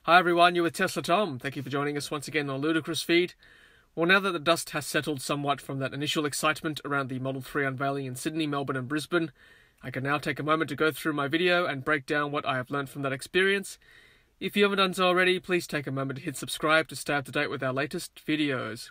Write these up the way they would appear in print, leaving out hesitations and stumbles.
Hi everyone, you're with Tesla Tom. Thank you for joining us once again on Ludicrous Feed. Well, now that the dust has settled somewhat from that initial excitement around the Model 3 unveiling in Sydney, Melbourne and Brisbane, I can now take a moment to go through my video and break down what I have learned from that experience. If you haven't done so already, please take a moment to hit subscribe to stay up to date with our latest videos.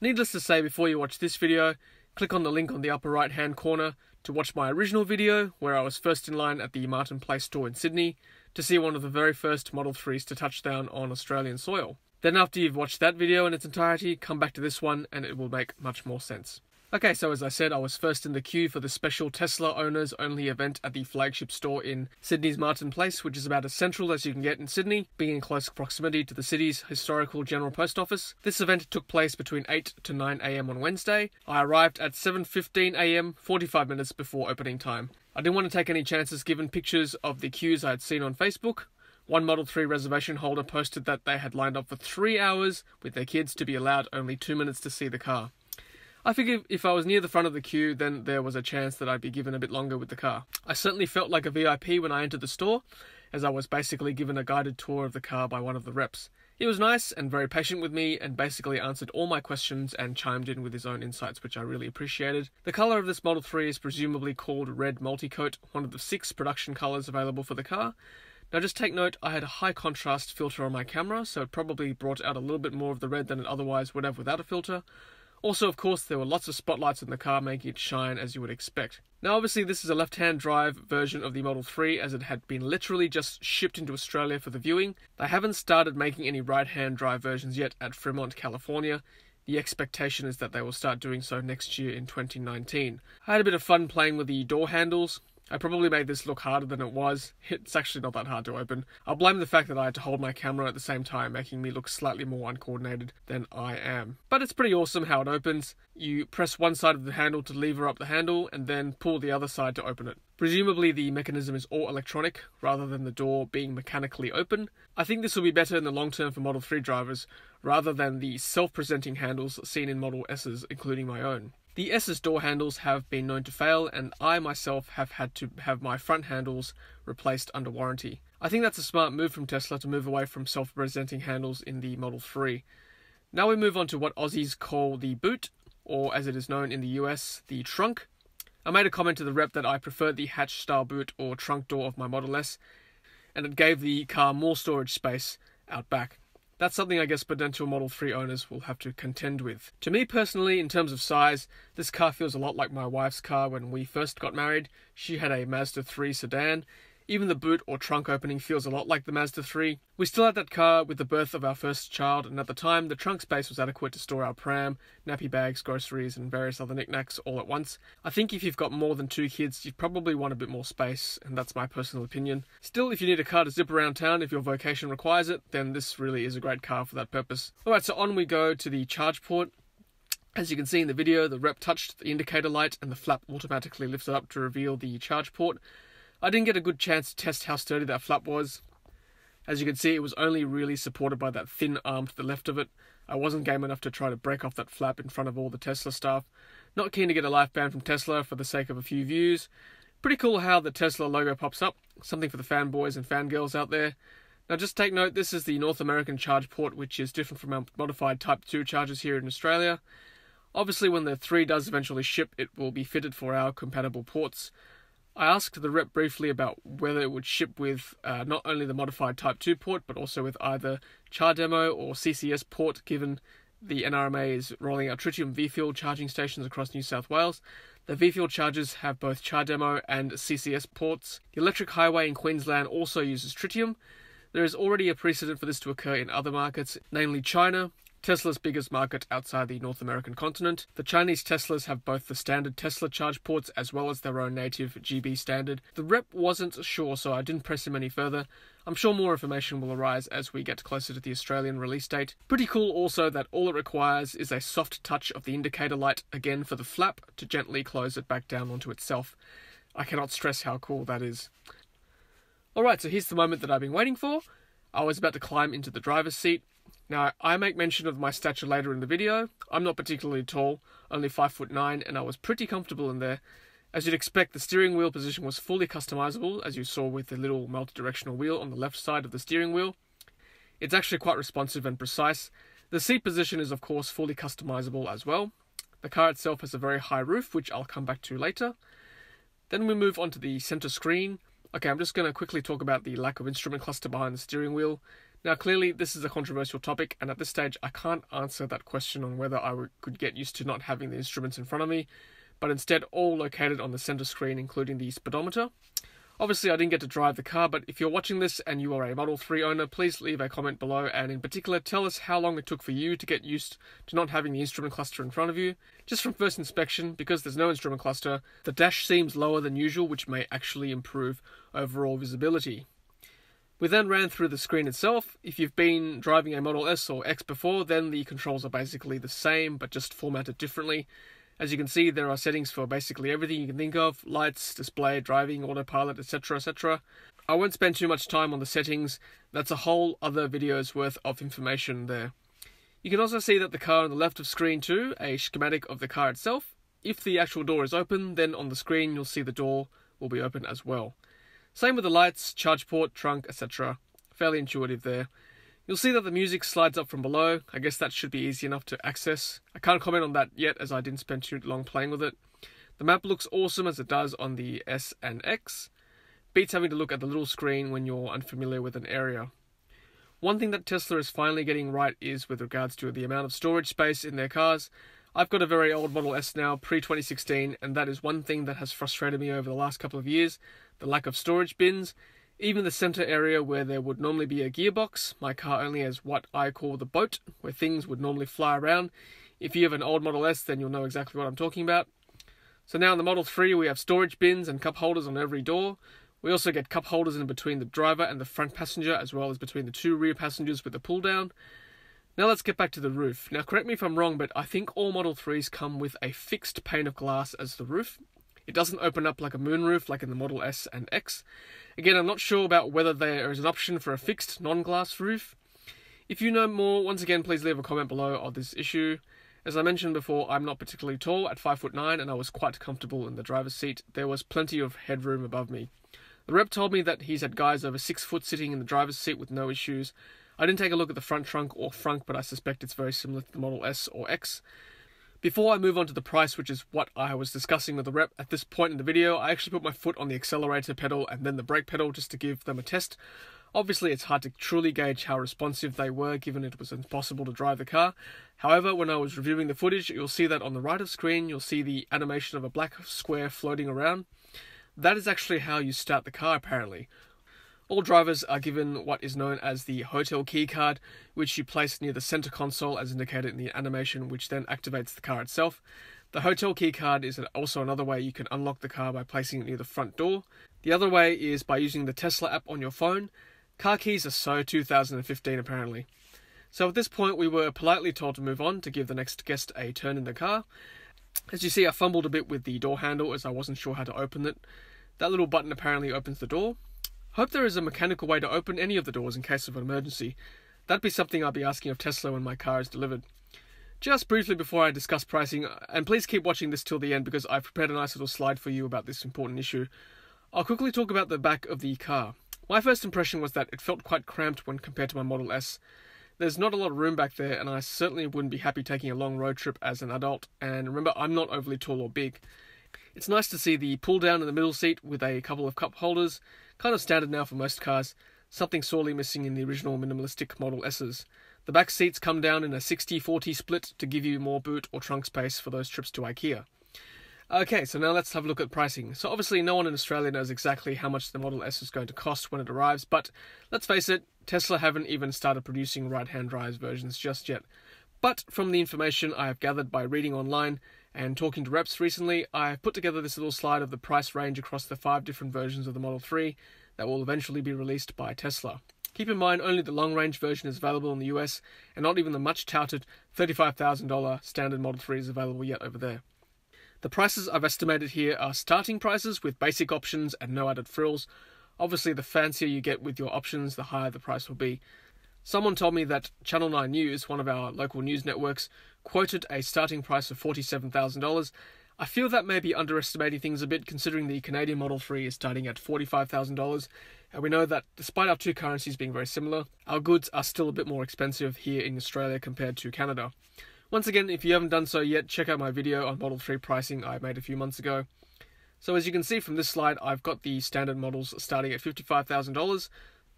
Needless to say, before you watch this video, click on the link on the upper right hand corner to watch my original video where I was first in line at the Martin Place store in Sydney to see one of the very first Model 3s to touch down on Australian soil. Then after you've watched that video in its entirety, come back to this one and it will make much more sense. Okay, so as I said, I was first in the queue for the special Tesla owners only event at the flagship store in Sydney's Martin Place, which is about as central as you can get in Sydney, being in close proximity to the city's historical General Post Office. This event took place between 8 to 9 AM on Wednesday. I arrived at 7:15 AM, 45 minutes before opening time. I didn't want to take any chances given pictures of the queues I had seen on Facebook. One Model 3 reservation holder posted that they had lined up for 3 hours with their kids to be allowed only 2 minutes to see the car. I figured if I was near the front of the queue, then there was a chance that I'd be given a bit longer with the car. I certainly felt like a VIP when I entered the store, as I was basically given a guided tour of the car by one of the reps. He was nice and very patient with me and basically answered all my questions and chimed in with his own insights, which I really appreciated. The colour of this Model 3 is presumably called Red Multicoat, one of the 6 production colours available for the car. Now just take note, I had a high contrast filter on my camera, so it probably brought out a little bit more of the red than it otherwise would have without a filter. Also, of course, there were lots of spotlights in the car making it shine as you would expect. Now obviously this is a left-hand drive version of the Model 3 as it had been literally just shipped into Australia for the viewing. They haven't started making any right-hand drive versions yet at Fremont, California. The expectation is that they will start doing so next year in 2019. I had a bit of fun playing with the door handles. I probably made this look harder than it was. It's actually not that hard to open. I'll blame the fact that I had to hold my camera at the same time, making me look slightly more uncoordinated than I am. But it's pretty awesome how it opens. You press one side of the handle to lever up the handle and then pull the other side to open it. Presumably the mechanism is all electronic rather than the door being mechanically open. I think this will be better in the long term for Model 3 drivers rather than the self-presenting handles seen in Model S's, including my own. The S's door handles have been known to fail, and I myself have had to have my front handles replaced under warranty. I think that's a smart move from Tesla to move away from self-presenting handles in the Model 3. Now we move on to what Aussies call the boot, or as it is known in the US, the trunk. I made a comment to the rep that I preferred the hatch-style boot or trunk door of my Model S, and it gave the car more storage space out back. That's something I guess potential Model 3 owners will have to contend with. To me personally, in terms of size, this car feels a lot like my wife's car when we first got married. She had a Mazda 3 sedan. Even the boot or trunk opening feels a lot like the Mazda 3. We still had that car with the birth of our first child, and at the time the trunk space was adequate to store our pram, nappy bags, groceries and various other knickknacks all at once. I think if you've got more than 2 kids, you'd probably want a bit more space, and that's my personal opinion. Still, if you need a car to zip around town if your vocation requires it, then this really is a great car for that purpose. Alright, so on we go to the charge port. As you can see in the video, the rep touched the indicator light and the flap automatically lifted up to reveal the charge port. I didn't get a good chance to test how sturdy that flap was. As you can see, it was only really supported by that thin arm to the left of it. I wasn't game enough to try to break off that flap in front of all the Tesla staff. Not keen to get a life ban from Tesla for the sake of a few views. Pretty cool how the Tesla logo pops up, something for the fanboys and fangirls out there. Now just take note, this is the North American charge port, which is different from our modified Type 2 chargers here in Australia. Obviously when the 3 does eventually ship, it will be fitted for our compatible ports. I asked the rep briefly about whether it would ship with not only the modified Type 2 port, but also with either CharDemo or CCS port, given the NRMA is rolling out tritium V-Fuel charging stations across New South Wales. The V-Fuel chargers have both CharDemo and CCS ports. The electric highway in Queensland also uses tritium. There is already a precedent for this to occur in other markets, namely China, Tesla's biggest market outside the North American continent. The Chinese Teslas have both the standard Tesla charge ports as well as their own native GB standard. The rep wasn't sure, so I didn't press him any further. I'm sure more information will arise as we get closer to the Australian release date. Pretty cool also that all it requires is a soft touch of the indicator light, again for the flap, to gently close it back down onto itself. I cannot stress how cool that is. Alright, so here's the moment that I've been waiting for. I was about to climb into the driver's seat. Now, I make mention of my stature later in the video. I'm not particularly tall, only 5'9", and I was pretty comfortable in there. As you'd expect, the steering wheel position was fully customizable, as you saw with the little multi-directional wheel on the left side of the steering wheel. It's actually quite responsive and precise. The seat position is of course fully customizable as well. The car itself has a very high roof, which I'll come back to later. Then we move on to the center screen. Okay, I'm just going to quickly talk about the lack of instrument cluster behind the steering wheel. Now clearly this is a controversial topic, and at this stage I can't answer that question on whether I could get used to not having the instruments in front of me, but instead all located on the center screen, including the speedometer. Obviously I didn't get to drive the car, but if you're watching this and you are a Model 3 owner, please leave a comment below, and in particular tell us how long it took for you to get used to not having the instrument cluster in front of you. Just from first inspection, because there's no instrument cluster, the dash seems lower than usual, which may actually improve overall visibility. We then ran through the screen itself. If you've been driving a Model S or X before, then the controls are basically the same, but just formatted differently. As you can see, there are settings for basically everything you can think of: lights, display, driving, autopilot, etc, etc. I won't spend too much time on the settings. That's a whole other video's worth of information there. You can also see that the car on the left of screen 2, a schematic of the car itself. If the actual door is open, then on the screen you'll see the door will be open as well. Same with the lights, charge port, trunk, etc. Fairly intuitive there. You'll see that the music slides up from below. I guess that should be easy enough to access. I can't comment on that yet as I didn't spend too long playing with it. The map looks awesome as it does on the S and X. Beats having to look at the little screen when you're unfamiliar with an area. One thing that Tesla is finally getting right is with regards to the amount of storage space in their cars. I've got a very old Model S now, pre-2016, and that is one thing that has frustrated me over the last couple of years, the lack of storage bins. Even the center area where there would normally be a gearbox, my car only has what I call the boat, where things would normally fly around. If you have an old Model S, then you'll know exactly what I'm talking about. So now in the Model 3, we have storage bins and cup holders on every door. We also get cup holders in between the driver and the front passenger, as well as between the two rear passengers with the pull down. Now let's get back to the roof. Now correct me if I'm wrong, but I think all Model 3s come with a fixed pane of glass as the roof. It doesn't open up like a moonroof like in the Model S and X. Again, I'm not sure about whether there is an option for a fixed non-glass roof. If you know more, once again, please leave a comment below on this issue. As I mentioned before, I'm not particularly tall at 5'9", and I was quite comfortable in the driver's seat. There was plenty of headroom above me. The rep told me that he's had guys over 6 foot sitting in the driver's seat with no issues. I didn't take a look at the front trunk or frunk, but I suspect it's very similar to the Model S or X. Before I move on to the price, which is what I was discussing with the rep at this point in the video, I actually put my foot on the accelerator pedal and then the brake pedal just to give them a test. Obviously, it's hard to truly gauge how responsive they were, given it was impossible to drive the car. However, when I was reviewing the footage, you'll see that on the right of screen, you'll see the animation of a black square floating around. That is actually how you start the car, apparently. All drivers are given what is known as the hotel keycard, which you place near the center console as indicated in the animation, which then activates the car itself. The hotel keycard is also another way you can unlock the car by placing it near the front door. The other way is by using the Tesla app on your phone. Car keys are so 2015 apparently. So at this point we were politely told to move on to give the next guest a turn in the car. As you see, I fumbled a bit with the door handle as I wasn't sure how to open it. That little button apparently opens the door. Hope there is a mechanical way to open any of the doors in case of an emergency. That'd be something I'll be asking of Tesla when my car is delivered. Just briefly before I discuss pricing, and please keep watching this till the end because I've prepared a nice little slide for you about this important issue. I'll quickly talk about the back of the car. My first impression was that it felt quite cramped when compared to my Model S. There's not a lot of room back there, and I certainly wouldn't be happy taking a long road trip as an adult, and remember, I'm not overly tall or big. It's nice to see the pull down in the middle seat with a couple of cup holders, kind of standard now for most cars, something sorely missing in the original minimalistic Model S's. The back seats come down in a 60-40 split to give you more boot or trunk space for those trips to IKEA. Okay, so now let's have a look at pricing. So obviously no one in Australia knows exactly how much the Model S is going to cost when it arrives, but let's face it, Tesla haven't even started producing right-hand drive versions just yet. But from the information I have gathered by reading online and talking to reps recently, I have put together this little slide of the price range across the 5 different versions of the Model 3 that will eventually be released by Tesla. Keep in mind, only the long-range version is available in the US, and not even the much-touted $35,000 standard Model 3 is available yet over there. The prices I've estimated here are starting prices with basic options and no added frills. Obviously, the fancier you get with your options, the higher the price will be. Someone told me that Channel 9 News, one of our local news networks, quoted a starting price of $47,000. I feel that may be underestimating things a bit, considering the Canadian Model 3 is starting at $45,000, and we know that despite our two currencies being very similar, our goods are still a bit more expensive here in Australia compared to Canada. Once again, if you haven't done so yet, check out my video on Model 3 pricing I made a few months ago. So as you can see from this slide, I've got the standard models starting at $55,000.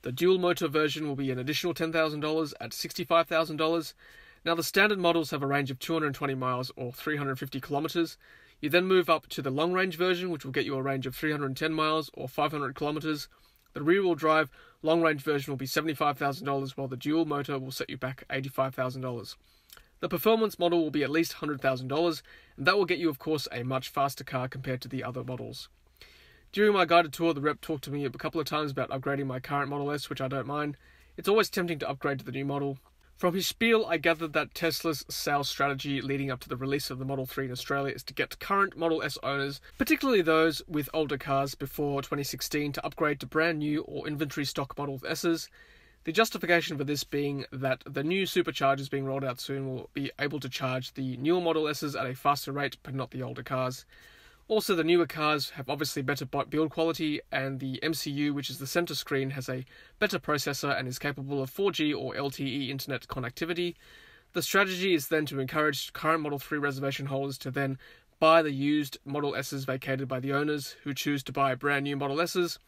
The dual motor version will be an additional $10,000 at $65,000. Now the standard models have a range of 220 miles or 350 kilometers. You then move up to the long range version, which will get you a range of 310 miles or 500 kilometers. The rear wheel drive long range version will be $75,000, while the dual motor will set you back $85,000. The performance model will be at least $100,000, and that will get you, of course, a much faster car compared to the other models. During my guided tour, the rep talked to me a couple of times about upgrading my current Model S, which I don't mind. It's always tempting to upgrade to the new model. From his spiel, I gathered that Tesla's sales strategy leading up to the release of the Model 3 in Australia is to get current Model S owners, particularly those with older cars before 2016, to upgrade to brand new or inventory stock Model S's. The justification for this being that the new superchargers being rolled out soon will be able to charge the newer Model S's at a faster rate, but not the older cars. Also, the newer cars have obviously better build quality, and the MCU, which is the center screen, has a better processor and is capable of 4G or LTE internet connectivity. The strategy is then to encourage current Model 3 reservation holders to then buy the used Model S's vacated by the owners who choose to buy brand new Model S's.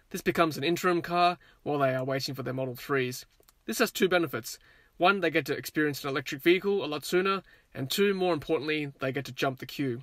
This becomes an interim car while they are waiting for their Model 3s. This has two benefits. One, they get to experience an electric vehicle a lot sooner, and two, more importantly, they get to jump the queue.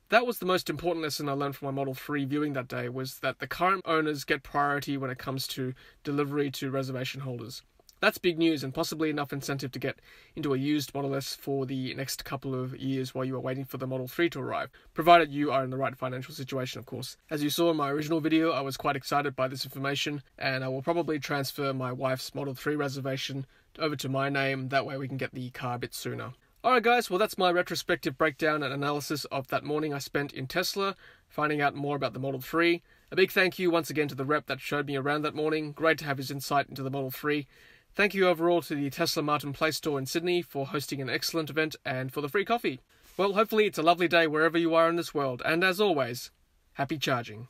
That was the most important lesson I learned from my Model 3 viewing that day, was that the current owners get priority when it comes to delivery to reservation holders. That's big news and possibly enough incentive to get into a used Model S for the next couple of years while you are waiting for the Model 3 to arrive, provided you are in the right financial situation, of course. As you saw in my original video, I was quite excited by this information, and I will probably transfer my wife's Model 3 reservation over to my name, that way we can get the car a bit sooner. Alright guys, well that's my retrospective breakdown and analysis of that morning I spent in Tesla, finding out more about the Model 3. A big thank you once again to the rep that showed me around that morning. Great to have his insight into the Model 3. Thank you overall to the Tesla Martin Play Store in Sydney for hosting an excellent event and for the free coffee. Well, hopefully it's a lovely day wherever you are in this world, and as always, happy charging.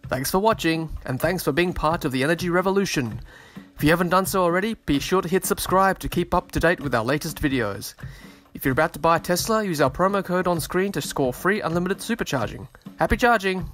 Thanks for watching, and thanks for being part of the energy revolution. If you haven't done so already, be sure to hit subscribe to keep up to date with our latest videos. If you're about to buy a Tesla, use our promo code on screen to score free unlimited supercharging. Happy charging!